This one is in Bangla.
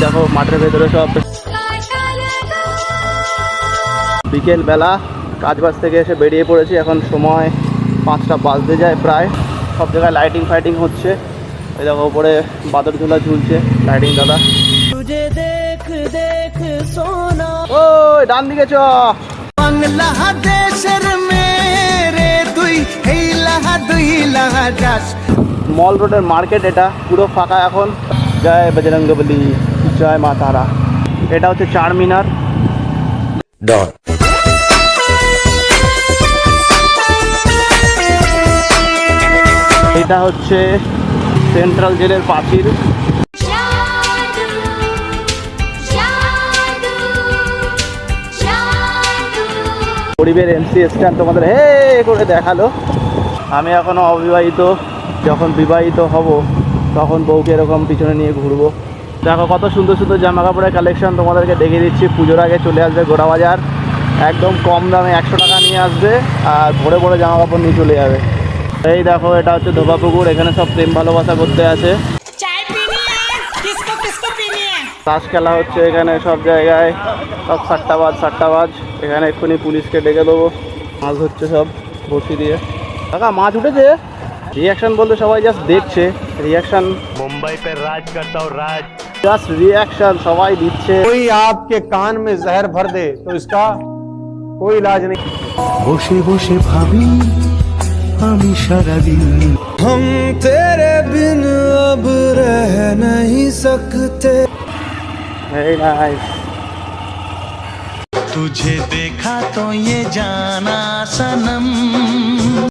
দেখো মাঠের ভেতরে সব বিকেল বেলা কাজবাজ থেকে এসে বেরিয়ে পড়েছি। এখন সময় 5টা বাজতে যায় প্রায়। সব জায়গায় লাইটিং ফাইটিং হচ্ছে। এই দেখো উপরে বাদর ঝোলা ঝুলছে লাইটিং দাদা। ওই ডান দিকে চ। মল রোডের মার্কেট এটা পুরো ফাঁকা এখন। জয় বজরঙ্গবলী, জয় মা তারা। এটা হচ্ছে চারমিনার। এটা হচ্ছে সেন্ট্রাল জেলের পাঁচিল। গরিবের এমসি স্ট্যান্ড তোমাদের হে করে দেখালো। আমি এখনো অবিবাহিত, যখন বিবাহিত হব তখন বউকে এরকম পিছনে নিয়ে ঘুরবো। দেখো কত সুন্দর সুন্দর জামা কাপড়ের কালেকশন তোমাদেরকে দেখিয়ে দিচ্ছি। পুজোর আগে চলে আসবে গোড়া বাজার, একদম কম দামে 100 টাকা নিয়ে আসবে আর ভরে ভরে জামা কাপড় নিয়ে চলে যাবে। এই দেখো এটা হচ্ছে ধোবা পুকুর, এখানে সব প্রেম ভালোবাসা করতে আছে। তাস খেলা হচ্ছে এখানে সব জায়গায়, সব সাট্টাবাজ। এখানে এক্ষুনি পুলিশকে ডেকে দেবো। মাছ হচ্ছে সব বসি দিয়ে। কাকা মাছ উঠেছে। রিয়াকশন বলতে সবাই জাস্ট দেখছে, রিয়াকশন मुंबई पे राज करता हूँ राज। জাস্ট রিয়াকশন সবাই দিচ্ছে। कोई आपके कान में जहर भर दे तो इसका कोई इलाज नहीं। বসে বসে ভাবি আমি সারাদিন हम तेरे बिन अब रह नहीं सकते। Very nice. तुझे देखा तो ये जाना सनम